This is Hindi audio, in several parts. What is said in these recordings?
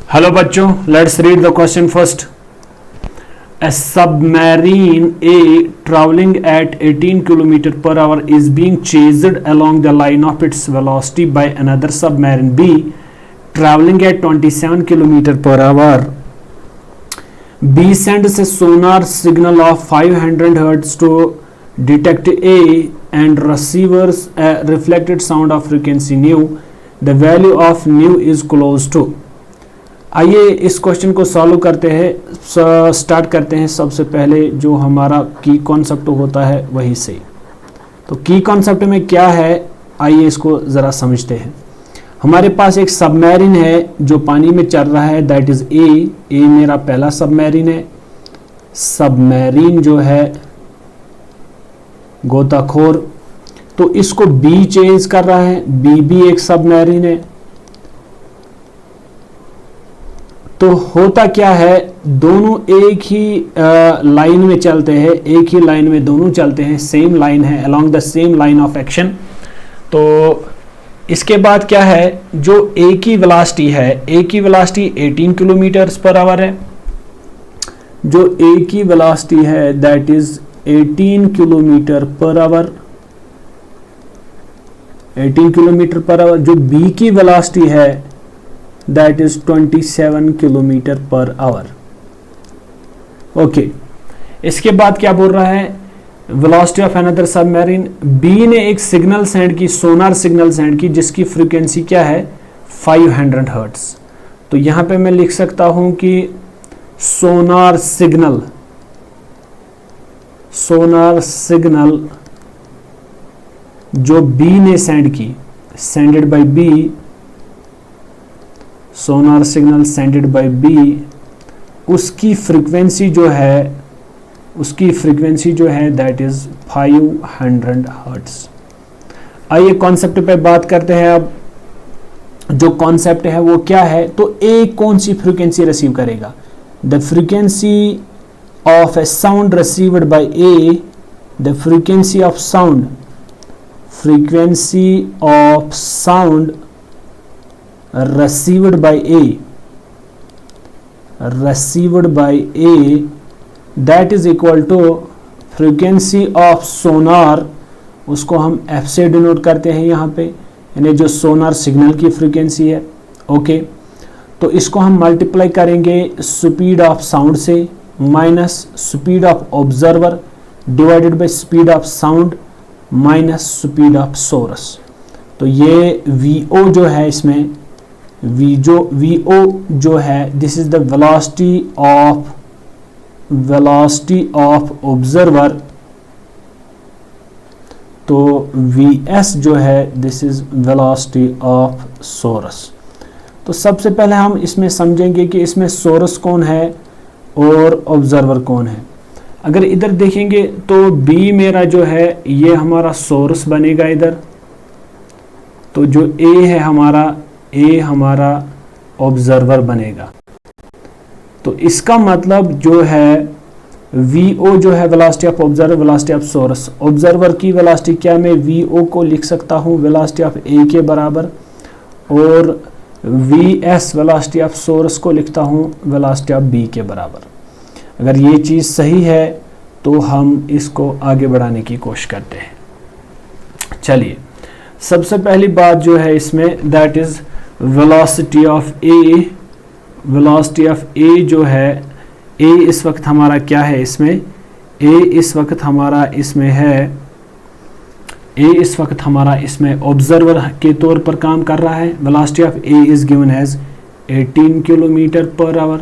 हेलो बच्चों, let's read the question first. A submarine A traveling at 18 km per hour is being chased along the line of its velocity by another submarine B traveling at 27 km per hour. B sends a sonar signal of 500 Hz to detect A and receives a reflected sound of frequency nu. The value of nu is close to. आइए इस क्वेश्चन को सॉल्व करते हैं. स्टार्ट करते हैं सबसे पहले जो हमारा की कॉन्सेप्ट होता है वही से. तो की कॉन्सेप्ट में क्या है, आइए इसको ज़रा समझते हैं. हमारे पास एक सबमरीन है जो पानी में चल रहा है, दैट इज़ ए मेरा पहला सबमरीन है. सबमरीन जो है गोताखोर, तो इसको बी चेज कर रहा है. बी भी एक सबमरीन है. तो होता क्या है, दोनों एक ही लाइन में चलते हैं, एक ही लाइन में दोनों चलते हैं, सेम लाइन है, along the same line of action. तो इसके बाद क्या है, जो ए की वेलोसिटी है, ए की वेलोसिटी 18 किलोमीटर पर आवर है. जो ए की वेलोसिटी है that is 18 kilometre per hour, 18 kilometre per hour. जो बी की वेलोसिटी है that is 27 kilometre per hour. Okay, इसके बाद क्या बोल रहा है, velocity of another submarine. B ने एक सिग्नल सेंड की, सोनार सिग्नल सेंड की, जिसकी फ्रीक्वेंसी क्या है 500 हर्ट्ज. तो यहां पे मैं लिख सकता हूं कि सोनार सिग्नल जो बी ने सेंड की, सेंडेड बाय बी, सोनार सिग्नल सेंडेड बाय बी, उसकी फ्रीक्वेंसी जो है दैट इज 500 हर्ट्ज. आइए कॉन्सेप्ट पे बात करते हैं. अब जो कॉन्सेप्ट है वो क्या है, तो ए कौन सी फ्रीक्वेंसी रिसीव करेगा, the frequency of A sound received by A, the frequency of sound received by A that is equal to frequency of sonar, उसको हम F से डिनोट करते हैं यहाँ पे, यानी जो सोनार सिग्नल की फ्रीक्वेंसी है. ओके, तो इसको हम मल्टीप्लाई करेंगे स्पीड ऑफ साउंड से minus speed of observer divided by speed of sound minus speed of source. तो ये VO जो है, इसमें VO जो है, this is the velocity of observer. तो VS जो है, this is velocity of source. तो सबसे पहले हम इसमें समझेंगे कि इसमें सोर्स कौन है और ऑब्जर्वर कौन है. अगर इधर देखेंगे तो B मेरा जो है ये हमारा सोर्स बनेगा इधर. तो जो A हमारा ऑब्जर्वर बनेगा. तो इसका मतलब जो है VO जो है velocity of observer, velocity of source. Observer की वेलोसिटी क्या, मैं VO को लिख सकता हूँ वेलोसिटी ऑफ A के बराबर, और VS वेलोसिटी ऑफ सोर्स को लिखता हूँ वेलोसिटी ऑफ B के बराबर. अगर ये चीज़ सही है तो हम इसको आगे बढ़ाने की कोशिश करते हैं. चलिए, सबसे पहली बात जो है इसमें that is velocity of A. Velocity of A जो है, ए इस वक्त हमारा क्या है इसमें, ए इस वक्त हमारा इसमें ऑब्जर्वर के तौर पर काम कर रहा है. Velocity of A is given as 18 kilometre per hour.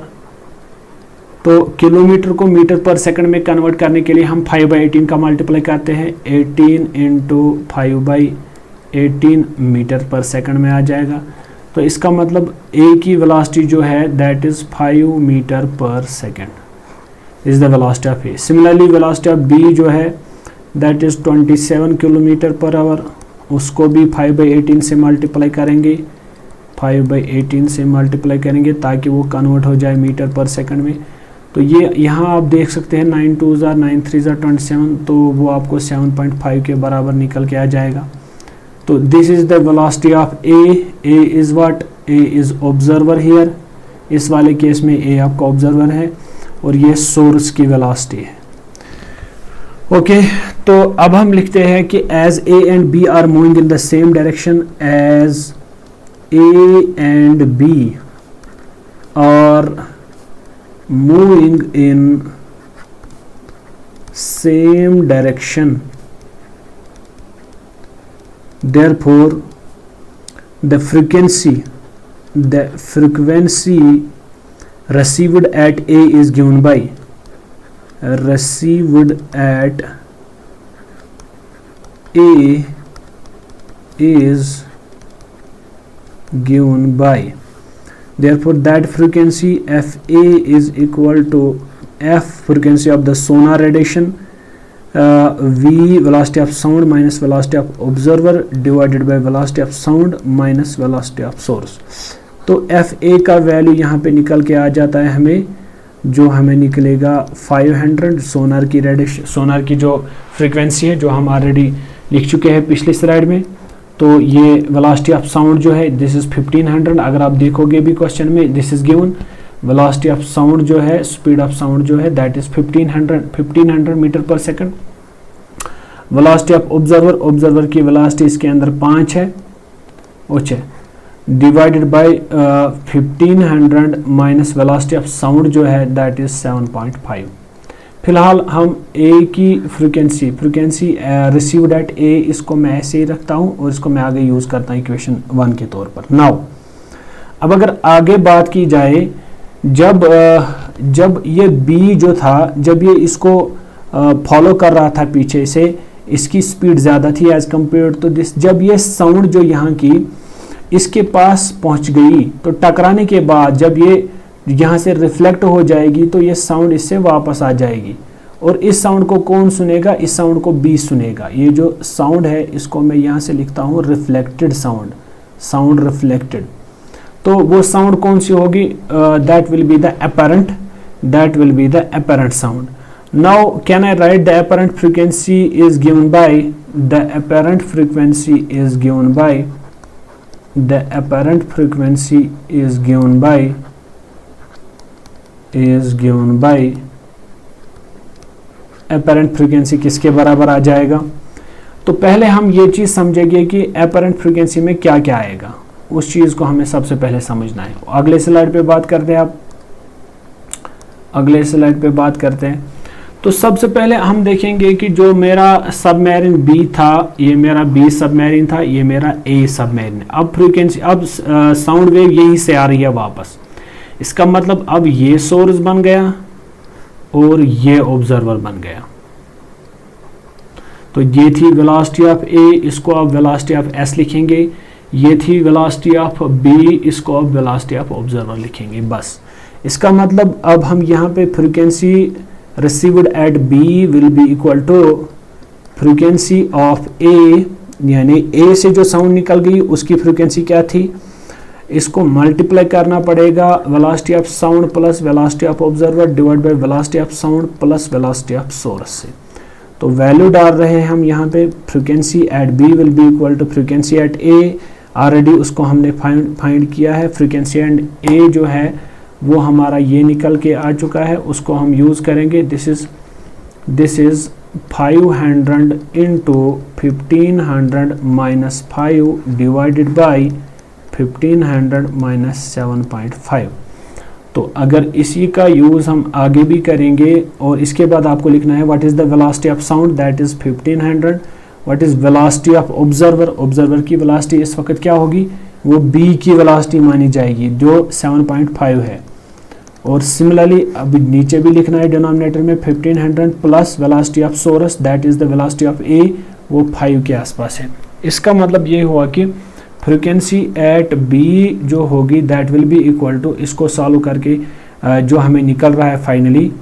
तो किलोमीटर को मीटर पर सेकंड में कन्वर्ट करने के लिए हम 5/18 का मल्टीप्लाई करते हैं. 18 × 5/18 मीटर पर सेकंड में आ जाएगा. तो इसका मतलब ए की वेलोसिटी जो है that is 5 metre per second is the velocity of A. Similarly velocity of B जो है that is 27 kilometre per hour. उसको भी 5/18 से मल्टीप्लाई करेंगे, 5/18 से मल्टीप्लाई करेंगे ताकि वो कन्वर्ट हो जाए मीटर पर सेकंड में. तो ये यहाँ आप देख सकते हैं 9 2 9 3 27, तो वो आपको 7.5 के बराबर निकल के आ जाएगा. तो this is the velocity of A. A is what? A is observer here. इस वाले केस में ए आपका ऑब्जर्वर है और ये सोर्स की वेलोसिटी है। ओके, तो अब हम लिखते हैं कि as A and B are moving in the same direction, as A and B are moving in same direction, therefore the frequency received at A is given by received at A is given by, therefore that frequency FA is equal to F frequency of the sonar radiation, V velocity of sound minus velocity of observer divided by velocity of sound minus velocity of source। तो FA का वैल्यू यहाँ पे निकल के आ जाता है हमें, जो हमें निकलेगा 500 सोनार की रेडिएशन, सोनार की जो फ्रीक्वेंसी है जो हम ऑलरेडी लिख चुके हैं पिछली स्लाइड में। तो ये वेलोसिटी ऑफ साउंड जो है दिस इज 1500, अगर आप देखोगे भी क्वेश्चन में this is given, velocity of sound जो है, स्पीड ऑफ साउंड जो है that is 1500 metre per second. Velocity of observer, observer की वेलोसिटी इसके अंदर 5 है, अच्छा, divided by 1500 minus velocity of sound जो है दैट इज 7.5। फिलहाल हम ए की फ्रीक्वेंसी रिसीव्ड एट ए, इसको मैं ऐसे ही रखता हूँ और इसको मैं आगे यूज करता हूँ इक्वेशन 1 के तौर पर। नाउ अब अगर आगे बात की जाए, जब ये बी जो था, जब ये इसको फॉलो कर रहा था पीछे से, इसकी स्पीड ज़्यादा थी एज कम्पेयर टू दिस। जब ये साउंड जो यहाँ की इसके पास पहुँच गई तो टकराने के बाद जब ये यहाँ से रिफ्लेक्ट हो जाएगी तो ये साउंड इससे वापस आ जाएगी, और इस साउंड को कौन सुनेगा? इस साउंड को बी सुनेगा। ये जो साउंड है इसको मैं यहाँ से लिखता हूँ रिफ्लेक्टेड साउंड, साउंड रिफ्लेक्टेड। तो वो साउंड कौन सी होगी? That will be the apparent sound. Now can I write the apparent frequency is given by the apparent frequency is given by apparent frequency किसके बराबर आ जाएगा? तो पहले हम ये चीज समझेंगे कि apparent frequency में क्या क्या आएगा, उस चीज को हमें सबसे पहले समझना है। अगले स्लाइड पे बात करते हैं, आप अगले स्लाइड पे बात करते हैं। तो सबसे पहले हम देखेंगे कि जो मेरा सबमरीन बी था, ये मेरा बी सबमरीन था, ये मेरा ए सबमरीन है। अब फ्रीक्वेंसी, अब साउंड वेव यहीं से आ रही है वापस, इसका मतलब अब ये सोर्स बन गया और ये ऑब्जर्वर बन गया। तो ये थी वेलोसिटी ऑफ ए, इसको आप वेलोसिटी ऑफ एस लिखेंगे। ये थी वेलोसिटी ऑफ बी, इसको आप वेलोसिटी ऑफ ऑब्जर्वर लिखेंगे। बस इसका मतलब अब हम यहाँ पे frequency received at B will be equal to frequency of A, यानी ए से जो साउंड निकल गई उसकी फ्रीक्वेंसी क्या थी, इसको मल्टीप्लाई करना पड़ेगा velocity of sound plus velocity of observer divide by velocity of sound plus velocity of source से। तो वैल्यू डाल रहे हैं हम यहाँ पे, frequency at B will be equal to frequency at A, already उसको हमने फाइंड किया है। फ्रीक्वेंसी एट ए जो है वो हमारा ये निकल के आ चुका है, उसको हम यूज़ करेंगे। This is 500 into 1500 minus 5 divided by 1500 minus 7.5। तो अगर इसी का यूज़ हम आगे भी करेंगे और इसके बाद आपको लिखना है what is the velocity of sound, that is 1500, what is velocity of observer, observer की वेलोसिटी इस वक्त क्या होगी, वो बी की वेलोसिटी मानी जाएगी जो 7.5 है। और सिमिलरली अभी नीचे भी लिखना है डिनोमिनेटर में 1500 plus velocity of source, that is the velocity of A, वो 5 के आसपास है। इसका मतलब ये हुआ कि फ्रीक्वेंसी एट बी जो होगी that will be equal to, इसको सॉल्व करके जो हमें निकल रहा है फाइनली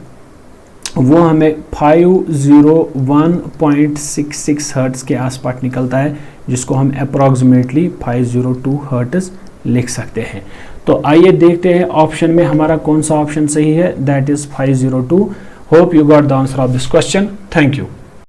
वो हमें 501.66 हर्ट्ज के आसपास निकलता है, जिसको हम अप्रॉक्सीमेटली 502 हर्ट्ज लिख सकते हैं। तो आइए देखते हैं ऑप्शन में हमारा कौन सा ऑप्शन सही है, that is 502। Hope you got the answer of this question. Thank you.